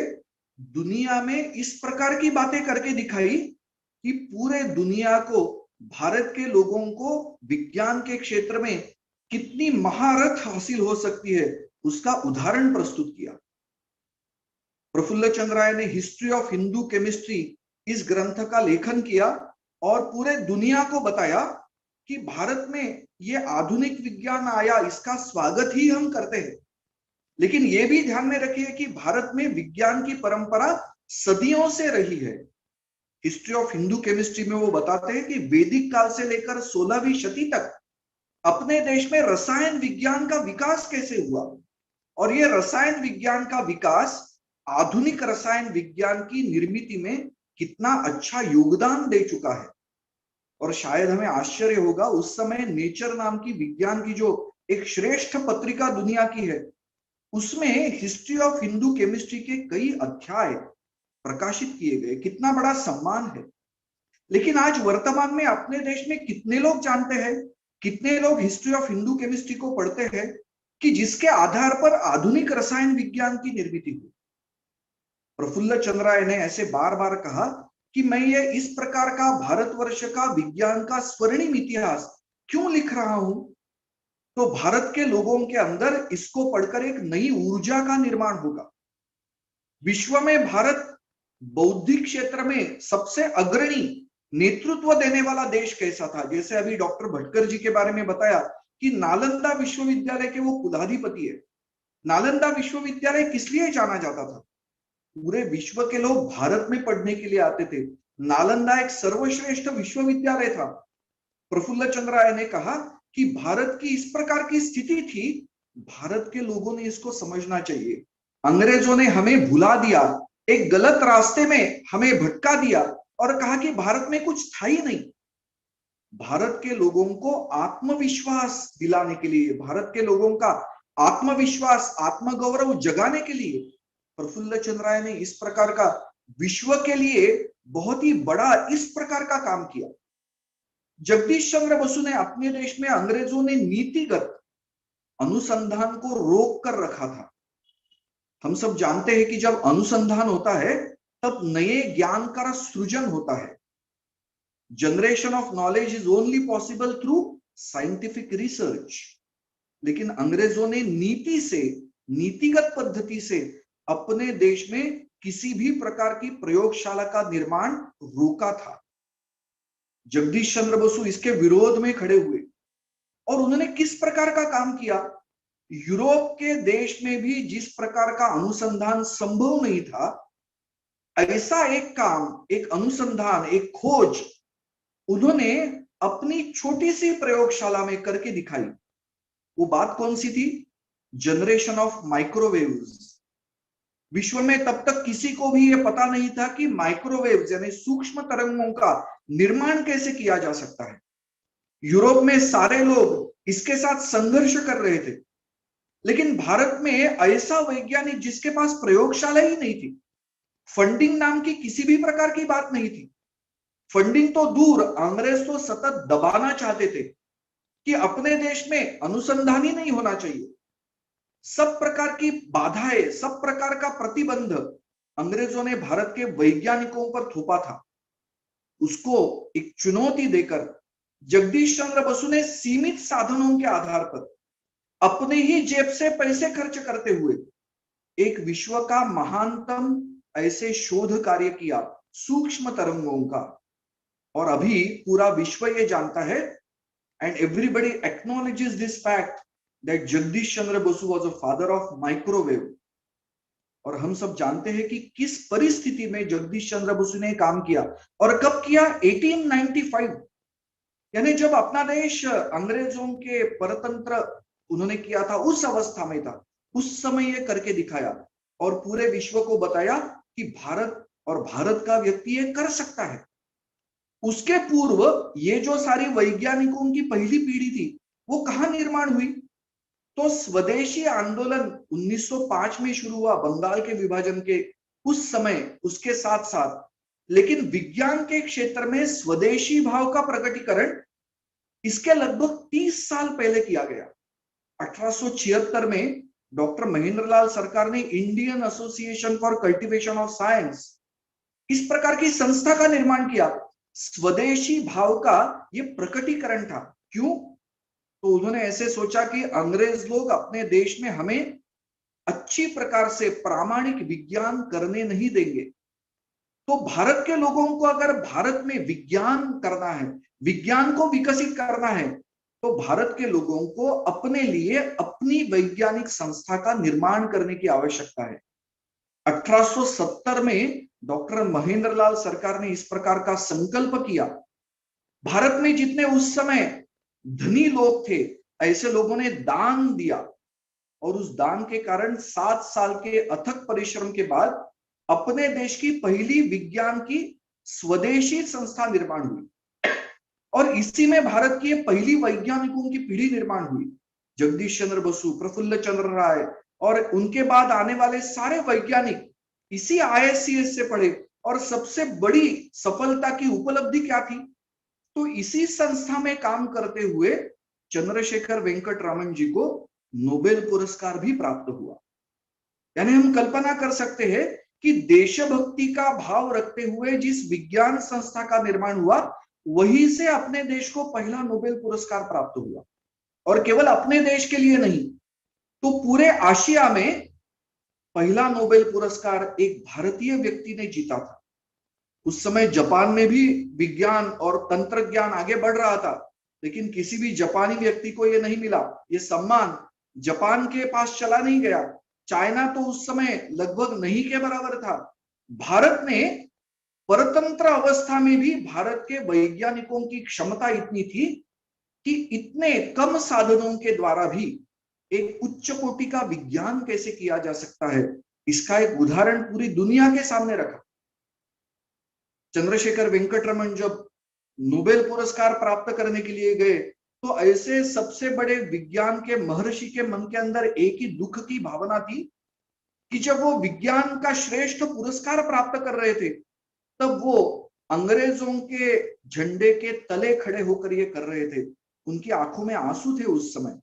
दुनिया में इस प्रकार की बातें करके दिखाई कि पूरे दुनिया को, भारत के लोगों को विज्ञान के क्षेत्र में कितनी महारत हासिल हो सकती है, उसका उदाहरण प्रस्तुत किया। प्रफुल्ल चंद्र राय ने हिस्ट्री ऑफ हिंदू केमिस्ट्री इस ग्रंथ का लेखन किया और पूरे दुनिया को बताया कि भारत में ये आधुनिक विज्ञान आया, इसका स्वागत ही हम करते हैं। लेकिन ये भी ध्यान में रखिए कि भारत में विज्ञान की परंपरा सदियों से रही है। हिस्ट्री ऑफ हिंदू केमिस्ट्री में वो बताते हैं कि वैदिक काल से लेकर 16वीं शती तक अपने देश में रसायन विज्ञान का विकास कैसे हुआ, और ये रसायन विज्ञान का विकास आधुनिक रसायन विज्ञान की निर्मिति में कितना अच्छा योगदान दे चुका है। और शायद हमें आश्चर्य होगा, उस समय नेचर नाम की विज्ञान की जो एक श्रेष्ठ पत्रिका दुनिया की है, उसमें हिस्ट्री ऑफ हिंदू केमिस्ट्री के कई अध्याय प्रकाशित किए गए। कितना बड़ा सम्मान है। लेकिन आज वर्तमान में अपने देश में कितने लोग जानते हैं, कितने लोग हिस्ट्री ऑफ हिंदू केमिस्ट्री को पढ़ते हैं कि जिसके आधार पर आधुनिक रसायन विज्ञान की निर्मित हुई। प्रफुल्ल चंद्र राय ने ऐसे बार बार कहा कि मैं ये इस प्रकार का भारतवर्ष का विज्ञान का स्वर्णिम इतिहास क्यों लिख रहा हूं, तो भारत के लोगों के अंदर इसको पढ़कर एक नई ऊर्जा का निर्माण होगा। विश्व में भारत बौद्धिक क्षेत्र में सबसे अग्रणी नेतृत्व देने वाला देश कैसा था। जैसे अभी डॉक्टर भटकर जी के बारे में बताया कि नालंदा विश्वविद्यालय के वो कुलाधिपति है। नालंदा विश्वविद्यालय किस लिए जाना जाता था? पूरे विश्व के लोग भारत में पढ़ने के लिए आते थे। नालंदा एक सर्वश्रेष्ठ विश्वविद्यालय था। प्रफुल्ल चंद्र राय ने कहा कि भारत की इस प्रकार की स्थिति थी, भारत के लोगों ने इसको समझना चाहिए। अंग्रेजों ने हमें भुला दिया, एक गलत रास्ते में हमें भटका दिया और कहा कि भारत में कुछ था ही नहीं। भारत के लोगों को आत्मविश्वास दिलाने के लिए, भारत के लोगों का आत्मविश्वास, आत्मगौरव जगाने के लिए प्रफुल्ल चंद्र राय ने इस प्रकार का विश्व के लिए बहुत ही बड़ा इस प्रकार का काम किया। जगदीश चंद्र बसु ने अपने देश में, अंग्रेजों ने नीतिगत अनुसंधान को रोक कर रखा था। हम सब जानते हैं कि जब अनुसंधान होता है तब नए ज्ञान का सृजन होता है। Generation of knowledge is only possible through scientific research. लेकिन अंग्रेजों ने नीति से, नीतिगत पद्धति से अपने देश में किसी भी प्रकार की प्रयोगशाला का निर्माण रोका था। जगदीश चंद्र बसु इसके विरोध में खड़े हुए और उन्होंने किस प्रकार का काम किया। यूरोप के देश में भी जिस प्रकार का अनुसंधान संभव नहीं था, ऐसा एक काम, एक अनुसंधान, एक खोज उन्होंने अपनी छोटी सी प्रयोगशाला में करके दिखाई। वो बात कौन सी थी? Generation of microwaves. विश्व में तब तक किसी को भी यह पता नहीं था कि माइक्रोवेव्स यानी सूक्ष्म तरंगों का निर्माण कैसे किया जा सकता है। यूरोप में सारे लोग इसके साथ संघर्ष कर रहे थे, लेकिन भारत में ऐसा वैज्ञानिक जिसके पास प्रयोगशाला ही नहीं थी, फंडिंग नाम की किसी भी प्रकार की बात नहीं थी, फंडिंग तो दूर, अंग्रेज तो सतत दबाना चाहते थे कि अपने देश में अनुसंधान ही नहीं होना चाहिए। सब प्रकार की बाधाएं, सब प्रकार का प्रतिबंध अंग्रेजों ने भारत के वैज्ञानिकों पर थोपा था। उसको एक चुनौती देकर जगदीश चंद्र बसु ने सीमित साधनों के आधार पर अपने ही जेब से पैसे खर्च करते हुए एक विश्व का महानतम ऐसे शोध कार्य किया, सूक्ष्म तरंगों का। और अभी पूरा विश्व ये जानता है, and everybody acknowledges this fact, that Jagdish Chandra Basu was a father of microwave. और हम सब जानते हैं कि किस परिस्थिति में जगदीश चंद्र बसु ने काम किया और कब किया। 1895, यानी जब अपना देश अंग्रेजों के परतंत्र उन्होंने किया था, उस अवस्था में था, उस समय ये करके दिखाया और पूरे विश्व को बताया कि भारत और भारत का व्यक्ति ये कर सकता है। उसके पूर्व ये जो सारी वैज्ञानिकों की पहली पीढ़ी थी, वो कहां निर्माण हुई? तो स्वदेशी आंदोलन 1905 में शुरू हुआ, बंगाल के विभाजन के उस समय, उसके साथ साथ। लेकिन विज्ञान के क्षेत्र में स्वदेशी भाव का प्रकटीकरण इसके लगभग 30 साल पहले किया गया। 1876 में डॉक्टर महेंद्रलाल सरकार ने Indian association for cultivation of science, इस प्रकार की संस्था का निर्माण किया। स्वदेशी भाव का ये प्रकटीकरण था। क्यों? तो उन्होंने ऐसे सोचा कि अंग्रेज लोग अपने देश में हमें अच्छी प्रकार से प्रामाणिक विज्ञान करने नहीं देंगे। तो भारत के लोगों को अगर भारत में विज्ञान करना है, विज्ञान को विकसित करना है, तो भारत के लोगों को अपने लिए अपनी वैज्ञानिक संस्था का निर्माण करने की आवश्यकता है। 1870 में डॉक्टर महेंद्रलाल सरकार ने इस प्रकार का संकल्प किया। भारत में जितने उस समय धनी लोग थे, ऐसे लोगों ने दान दिया और उस दान के कारण 7 साल के अथक परिश्रम के बाद अपने देश की पहली विज्ञान की स्वदेशी संस्था निर्माण हुई। और इसी में भारत की पहली वैज्ञानिकों की पीढ़ी निर्माण हुई। जगदीश चंद्र बसु, प्रफुल्ल चंद्र राय और उनके बाद आने वाले सारे वैज्ञानिक इसी आईएससीएस से पढ़े। और सबसे बड़ी सफलता की उपलब्धि क्या थी? तो इसी संस्था में काम करते हुए चंद्रशेखर वेंकट रामन जी को नोबेल पुरस्कार भी प्राप्त हुआ। यानी हम कल्पना कर सकते हैं कि देशभक्ति का भाव रखते हुए जिस विज्ञान संस्था का निर्माण हुआ, वहीं से अपने देश को पहला नोबेल पुरस्कार प्राप्त हुआ। और केवल अपने देश के लिए नहीं, तो पूरे आशिया में पहला नोबेल पुरस्कार एक भारतीय व्यक्ति ने जीता था। उस समय जापान में भी विज्ञान और तंत्र ज्ञान आगे बढ़ रहा था, लेकिन किसी भी जापानी व्यक्ति को यह नहीं मिला। ये सम्मान जापान के पास चला नहीं गया। चाइना तो उस समय लगभग नहीं के बराबर था। भारत ने परतंत्र अवस्था में भी भारत के वैज्ञानिकों की क्षमता इतनी थी कि इतने कम साधनों के द्वारा भी एक उच्च कोटि का विज्ञान कैसे किया जा सकता है, इसका एक उदाहरण पूरी दुनिया के सामने रखा। चंद्रशेखर वेंकट रमन जब नोबेल पुरस्कार प्राप्त करने के लिए गए, तो ऐसे सबसे बड़े विज्ञान के महर्षि के मन के अंदर एक ही दुख की भावना थी कि जब वो विज्ञान का श्रेष्ठ पुरस्कार प्राप्त कर रहे थे, तब वो अंग्रेजों के झंडे के तले खड़े होकर ये कर रहे थे। उनकी आंखों में आंसू थे उस समय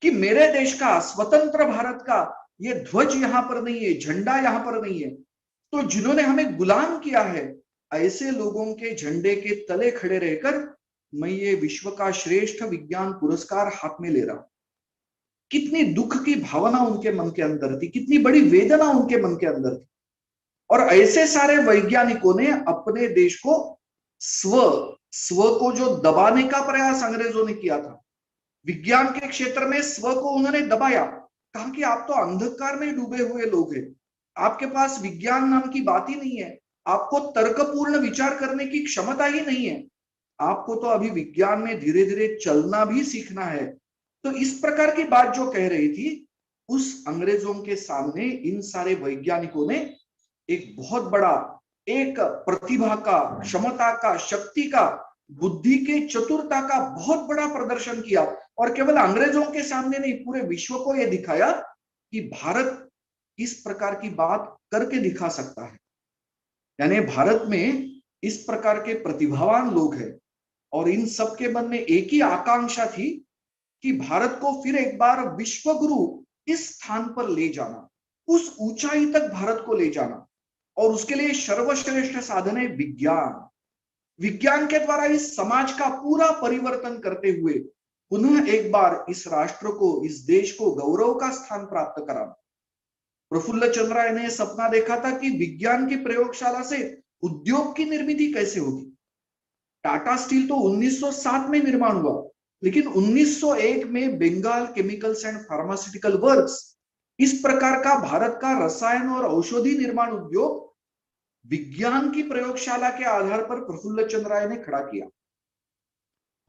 कि मेरे देश का, स्वतंत्र भारत का ये ध्वज यहां पर नहीं है, झंडा यहां पर नहीं है, तो जिन्होंने हमें गुलाम किया है, ऐसे लोगों के झंडे के तले खड़े रहकर मैं ये विश्व का श्रेष्ठ विज्ञान पुरस्कार हाथ में ले रहा हूं। कितनी दुख की भावना उनके मन के अंदर थी, कितनी बड़ी वेदना उनके मन के अंदर थी। और ऐसे सारे वैज्ञानिकों ने अपने देश को स्व को जो दबाने का प्रयास अंग्रेजों ने किया था, विज्ञान के क्षेत्र में स्व को उन्होंने दबाया। कहा कि आप तो अंधकार में डूबे हुए लोग हैं, आपके पास विज्ञान नाम की बात ही नहीं है, आपको तर्कपूर्ण विचार करने की क्षमता ही नहीं है, आपको तो अभी विज्ञान में धीरे धीरे चलना भी सीखना है। तो इस प्रकार की बात जो कह रही थी, उस अंग्रेजों के सामने इन सारे वैज्ञानिकों ने एक बहुत बड़ा, एक प्रतिभा का, क्षमता का, शक्ति का, बुद्धि के चतुरता का बहुत बड़ा प्रदर्शन किया। और केवल अंग्रेजों के सामने नहीं, पूरे विश्व को यह दिखाया कि भारत इस प्रकार की बात करके दिखा सकता है। यानी भारत में इस प्रकार के प्रतिभावान लोग हैं और इन सबके मन में एक ही आकांक्षा थी कि भारत को फिर एक बार विश्व गुरु इस स्थान पर ले जाना, उस ऊंचाई तक भारत को ले जाना। और उसके लिए सर्वश्रेष्ठ साधन है विज्ञान। विज्ञान के द्वारा इस समाज का पूरा परिवर्तन करते हुए पुनः एक बार इस राष्ट्र को, इस देश को गौरव का स्थान प्राप्त कराना। प्रफुल्ल चंद्र राय ने सपना देखा था कि विज्ञान की प्रयोगशाला से उद्योग की निर्मित कैसे होगी। टाटा स्टील तो 1907 में निर्माण हुआ, लेकिन 1901 में Bengal chemicals and pharmaceutical works, इस प्रकार का भारत का रसायन और औषधि निर्माण उद्योग विज्ञान की प्रयोगशाला के आधार पर प्रफुल्ल चंद्र राय ने खड़ा किया।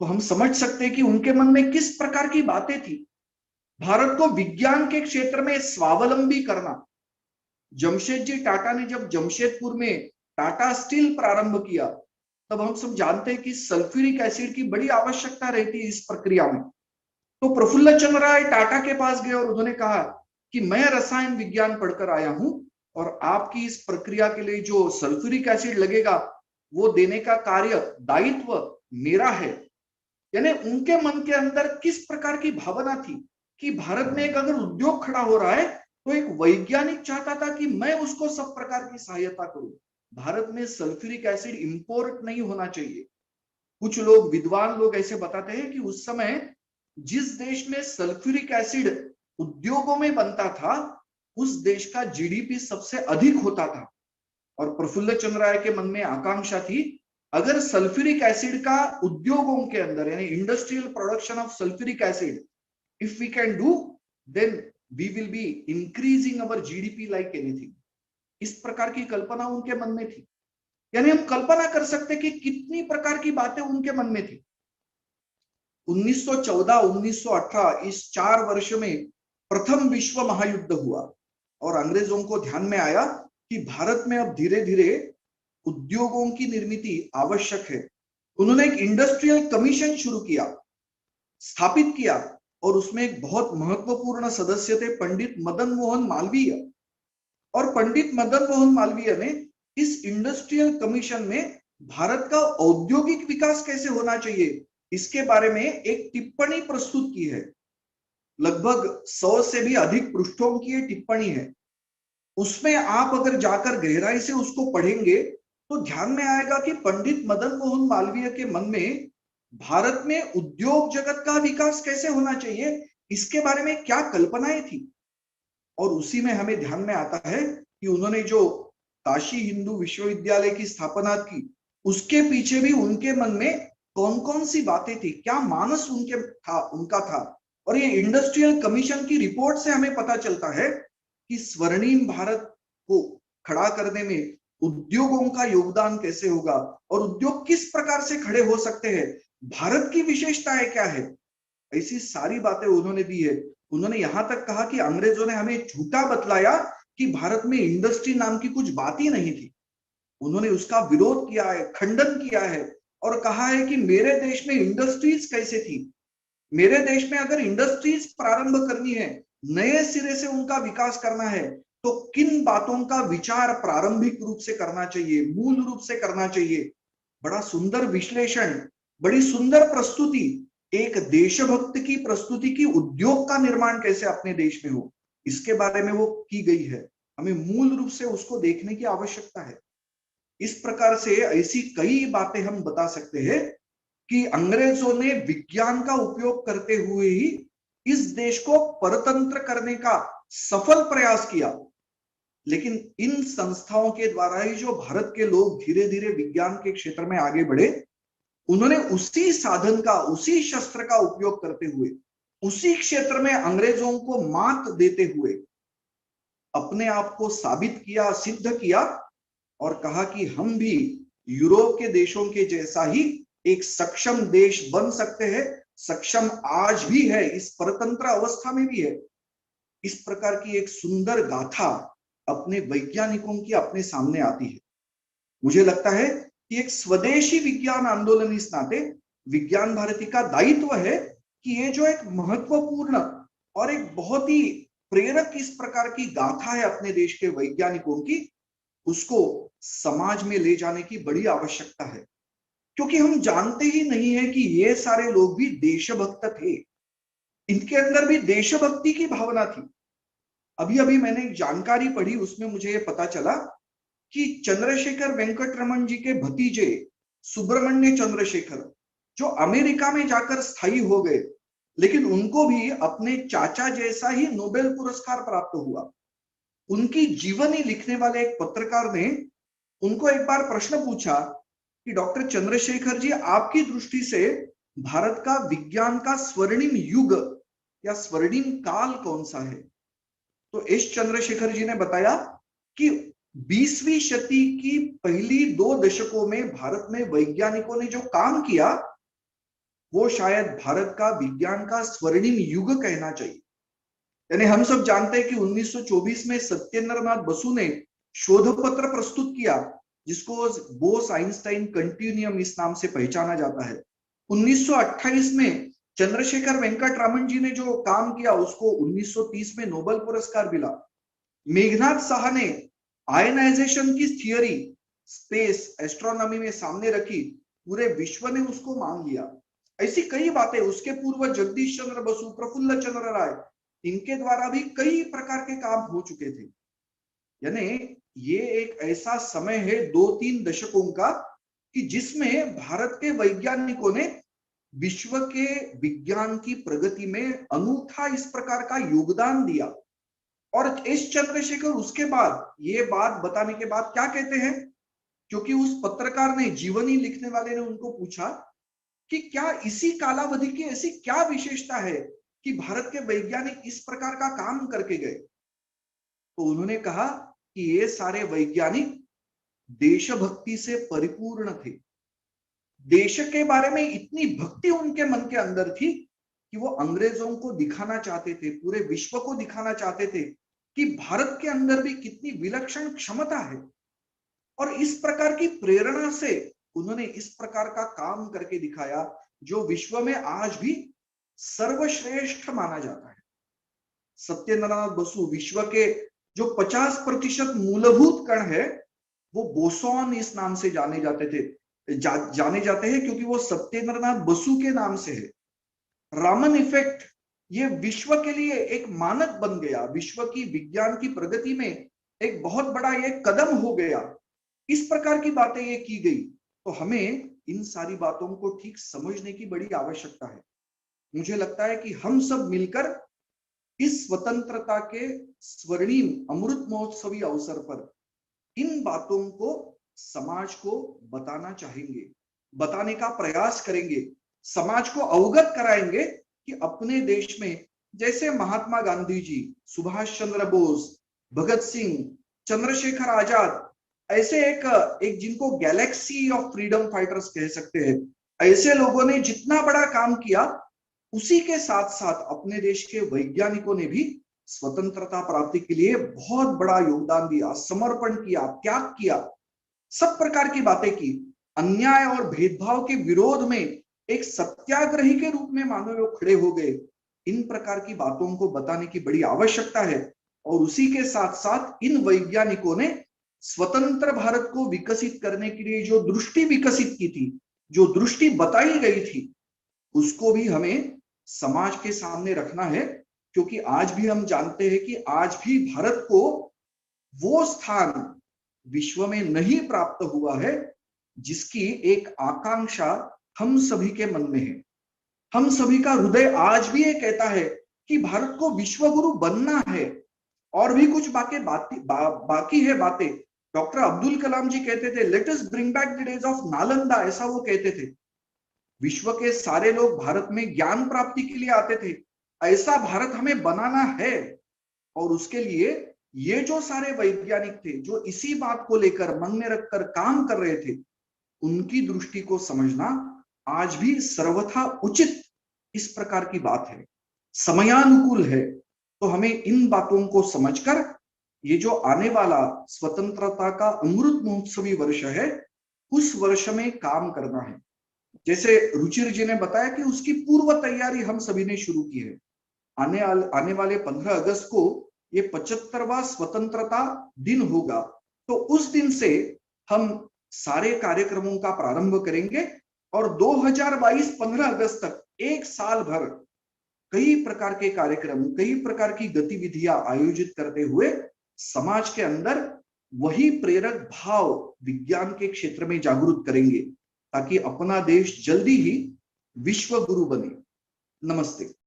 तो हम समझ सकते हैं कि उनके मन में किस प्रकार की बातें थी। भारत को विज्ञान के क्षेत्र में स्वावलंबी करना। जमशेदजी टाटा ने जब जमशेदपुर में टाटा स्टील प्रारंभ किया, तब हम सब जानते हैं कि सल्फ्यूरिक एसिड की बड़ी आवश्यकता रहती है इस प्रक्रिया में। तो प्रफुल्ल चंद्र राय टाटा के पास गए और उन्होंने कहा कि मैं रसायन विज्ञान पढ़कर आया हूं और आपकी इस प्रक्रिया के लिए जो सल्फ्यूरिक एसिड लगेगा वो देने का कार्य, दायित्व मेरा है। यानी उनके मन के अंदर किस प्रकार की भावना थी कि भारत में एक अगर उद्योग खड़ा हो रहा है तो एक वैज्ञानिक चाहता था कि मैं उसको सब प्रकार की सहायता करूं। भारत में सल्फ्यूरिक एसिड इंपोर्ट नहीं होना चाहिए। कुछ लोग, विद्वान लोग ऐसे बताते हैं कि उस समय जिस देश में सल्फ्यूरिक एसिड उद्योगों में बनता था, उस देश का जीडीपी सबसे अधिक होता था। और प्रफुल्ल चंद्र राय के मन में आकांक्षा थी, अगर सल्फ्यूरिक एसिड का उद्योगों के अंदर, यानी industrial production of sulphuric acid, if we can do, then we will be increasing our GDP like anything. इस प्रकार की कल्पना उनके मन में थी। यानी हम कल्पना कर सकते कि कितनी प्रकार की बातें उनके मन में थी। 1914, 1918 इस 4 वर्ष में प्रथम विश्व महायुद्ध हुआ और अंग्रेजों को ध्यान में आया कि भारत में अब धीरे धीरे उद्योगों की निर्मित आवश्यक है। उन्होंने एक इंडस्ट्रियल कमीशन शुरू किया, स्थापित किया, और उसमें एक बहुत महत्वपूर्ण सदस्य थे पंडित मदन मोहन मालवीय। और पंडित मदन मोहन मालवीय ने इस इंडस्ट्रियल कमीशन में भारत का औद्योगिक विकास कैसे होना चाहिए इसके बारे में एक टिप्पणी प्रस्तुत की है। लगभग 100 से भी अधिक पृष्ठों की ये टिप्पणी है। उसमें आप अगर जाकर गहराई से उसको पढ़ेंगे तो ध्यान में आएगा कि पंडित मदन मोहन मालवीय के मन में भारत में उद्योग जगत का विकास कैसे होना चाहिए इसके बारे में क्या कल्पनाएं थी। और उसी में हमें ध्यान में आता है कि उन्होंने जो काशी हिंदू विश्वविद्यालय की स्थापना की, उसके पीछे भी उनके मन में कौन कौन सी बातें थी, क्या मानस उनका था। और ये इंडस्ट्रियल कमीशन की रिपोर्ट से हमें पता चलता है कि स्वर्णिम भारत को खड़ा करने में उद्योगों का योगदान कैसे होगा और उद्योग किस प्रकार से खड़े हो सकते हैं, भारत की विशेषताएं क्या है, ऐसी सारी बातें उन्होंने दी है। उन्होंने यहां तक कहा कि अंग्रेजों ने हमें झूठा बतलाया कि भारत में इंडस्ट्री नाम की कुछ बात ही नहीं थी। उन्होंने उसका विरोध किया है, खंडन किया है और कहा है कि मेरे देश में इंडस्ट्रीज कैसे थी। मेरे देश में अगर इंडस्ट्रीज प्रारंभ करनी है, नए सिरे से उनका विकास करना है, तो किन बातों का विचार प्रारंभिक रूप से करना चाहिए, मूल रूप से करना चाहिए। बड़ा सुंदर विश्लेषण, बड़ी सुंदर प्रस्तुति, एक देशभक्त की प्रस्तुति की उद्योग का निर्माण कैसे अपने देश में हो, इसके बारे में वो की गई है। हमें मूल रूप से उसको देखने की आवश्यकता है। इस प्रकार से ऐसी कई बातें हम बता सकते हैं कि अंग्रेजों ने विज्ञान का उपयोग करते हुए ही इस देश को परतंत्र करने का सफल प्रयास किया। लेकिन इन संस्थाओं के द्वारा ही जो भारत के लोग धीरे धीरे विज्ञान के क्षेत्र में आगे बढ़े, उन्होंने उसी साधन का, उसी शस्त्र का उपयोग करते हुए, उसी क्षेत्र में अंग्रेजों को मात देते हुए अपने आप को साबित किया, सिद्ध किया और कहा कि हम भी यूरोप के देशों के जैसा ही एक सक्षम देश बन सकते हैं। सक्षम आज भी है, इस परतंत्र अवस्था में भी है। इस प्रकार की एक सुंदर गाथा अपने वैज्ञानिकों की अपने सामने आती है। मुझे लगता है कि एक स्वदेशी विज्ञान आंदोलन इस नाते विज्ञान भारती का दायित्व है कि ये जो एक महत्वपूर्ण और एक बहुत ही प्रेरक इस प्रकार की गाथा है अपने देश के वैज्ञानिकों की, उसको समाज में ले जाने की बड़ी आवश्यकता है, क्योंकि हम जानते ही नहीं है कि ये सारे लोग भी देशभक्त थे, इनके अंदर भी देशभक्ति की भावना थी। अभी अभी मैंने एक जानकारी पढ़ी, उसमें मुझे ये पता चला कि चंद्रशेखर वेंकट रमन जी के भतीजे सुब्रमण्य चंद्रशेखर, जो अमेरिका में जाकर स्थायी हो गए, लेकिन उनको भी अपने चाचा जैसा ही नोबेल पुरस्कार प्राप्त हुआ। उनकी जीवनी लिखने वाले एक पत्रकार ने उनको एक बार प्रश्न पूछा कि डॉक्टर चंद्रशेखर जी, आपकी दृष्टि से भारत का विज्ञान का स्वर्णिम युग या स्वर्णिम काल कौन सा है? तो एस चंद्रशेखर जी ने बताया कि 20वीं शती की पहली 2 दशकों में भारत में वैज्ञानिकों ने जो काम किया, वो शायद भारत का विज्ञान का स्वर्णिम युग कहना चाहिए। यानी हम सब जानते हैं कि 1924 में सत्येंद्रनाथ बसु ने शोध पत्र प्रस्तुत किया, जिसको बोस आइंस्टाइन कंटिन्यूम इस नाम से पहचाना जाता है। 1928 में चंद्रशेखर वेंकट रामन जी ने जो काम किया, उसको 1930 में नोबेल पुरस्कार मिला। मेघनाथ साहा ने आयनाइजेशन की थियरी स्पेस एस्ट्रोनॉमी में सामने रखी, पूरे विश्व ने उसको मान लिया। ऐसी कई बातें, उसके पूर्व जगदीश चंद्र बसु, प्रफुल्ल चंद्र राय, इनके द्वारा भी कई प्रकार के काम हो चुके थे। यानी ये एक ऐसा समय है 2-3 दशकों का कि जिसमें भारत के वैज्ञानिकों ने विश्व के विज्ञान की प्रगति में अनूठा इस प्रकार का योगदान दिया। और एस चंद्रशेखर उसके बाद ये बात बताने के बाद क्या कहते हैं, क्योंकि उस पत्रकार ने, जीवनी लिखने वाले ने उनको पूछा कि क्या इसी कालावधि की ऐसी क्या विशेषता है कि भारत के वैज्ञानिक इस प्रकार का काम करके गए? तो उन्होंने कहा कि ये सारे वैज्ञानिक देशभक्ति से परिपूर्ण थे। देश के बारे में इतनी भक्ति उनके मन के अंदर थी कि वो अंग्रेजों को दिखाना चाहते थे, पूरे विश्व को दिखाना चाहते थे कि भारत के अंदर भी कितनी विलक्षण क्षमता है। और इस प्रकार की प्रेरणा से उन्होंने इस प्रकार का काम करके दिखाया, जो विश्व में आज भी सर्वश्रेष्ठ माना जाता है। सत्येंद्रनाथ बसु विश्व के जो 50% मूलभूत कण है, वो बोसॉन इस नाम से जाने जाते थे, जाने जाते हैं, क्योंकि वो सत्येंद्रनाथ बसु के नाम से है। रामन इफेक्ट, ये विश्व के लिए एक मानक बन गया, विश्व की विज्ञान की प्रगति में एक बहुत बड़ा ये कदम हो गया। इस प्रकार की बातें ये की गई, तो हमें इन सारी बातों को ठीक समझने की बड़ी आवश्यकता है। मुझे लगता है कि हम सब मिलकर इस स्वतंत्रता के स्वर्णिम अमृत महोत्सवी अवसर पर इन बातों को समाज को बताना चाहेंगे, बताने का प्रयास करेंगे, समाज को अवगत कराएंगे कि अपने देश में जैसे महात्मा गांधी जी, सुभाष चंद्र बोस, भगत सिंह, चंद्रशेखर आजाद, ऐसे एक जिनको गैलेक्सी ऑफ फ्रीडम फाइटर्स कह सकते हैं, ऐसे लोगों ने जितना बड़ा काम किया, उसी के साथ साथ अपने देश के वैज्ञानिकों ने भी स्वतंत्रता प्राप्ति के लिए बहुत बड़ा योगदान दिया, समर्पण किया, त्याग किया, सब प्रकार की बातें की। अन्याय और भेदभाव के विरोध में एक सत्याग्रही के रूप में मानो वो खड़े हो गए। इन प्रकार की बातों को बताने की बड़ी आवश्यकता है। और उसी के साथ साथ इन वैज्ञानिकों ने स्वतंत्र भारत को विकसित करने के लिए जो दृष्टि विकसित की थी, जो दृष्टि बताई गई थी, उसको भी हमें समाज के सामने रखना है। क्योंकि आज भी हम जानते हैं कि आज भी भारत को वो स्थान विश्व में नहीं प्राप्त हुआ है जिसकी एक आकांक्षा हम सभी के मन में है। हम सभी का हृदय आज भी ये कहता है कि भारत को विश्व गुरु बनना है। और भी कुछ बाकी है बातें। डॉक्टर अब्दुल कलाम जी कहते थे, let us bring back the days of Nalanda, ऐसा वो कहते थे। विश्व के सारे लोग भारत में ज्ञान प्राप्ति के लिए आते थे, ऐसा भारत हमें बनाना है। और उसके लिए ये जो सारे वैज्ञानिक थे, जो इसी बात को लेकर मन में रखकर काम कर रहे थे, उनकी दृष्टि को समझना आज भी सर्वथा उचित इस प्रकार की बात है, समयानुकूल है। तो हमें इन बातों को समझकर ये जो आने वाला स्वतंत्रता का अमृत महोत्सवी वर्ष है, उस वर्ष में काम करना है। जैसे रुचिर जी ने बताया कि उसकी पूर्व तैयारी हम सभी ने शुरू की है। आने वाले 15 अगस्त को ये 75वां स्वतंत्रता दिन होगा। तो उस दिन से हम सारे कार्यक्रमों का प्रारंभ करेंगे और 2022 15 अगस्त तक एक साल भर कई प्रकार के कार्यक्रम, कई प्रकार की गतिविधियां आयोजित करते हुए समाज के अंदर वही प्रेरक भाव विज्ञान के क्षेत्र में जागरूक करेंगे, ताकि अपना देश जल्दी ही विश्व गुरु बने। नमस्ते।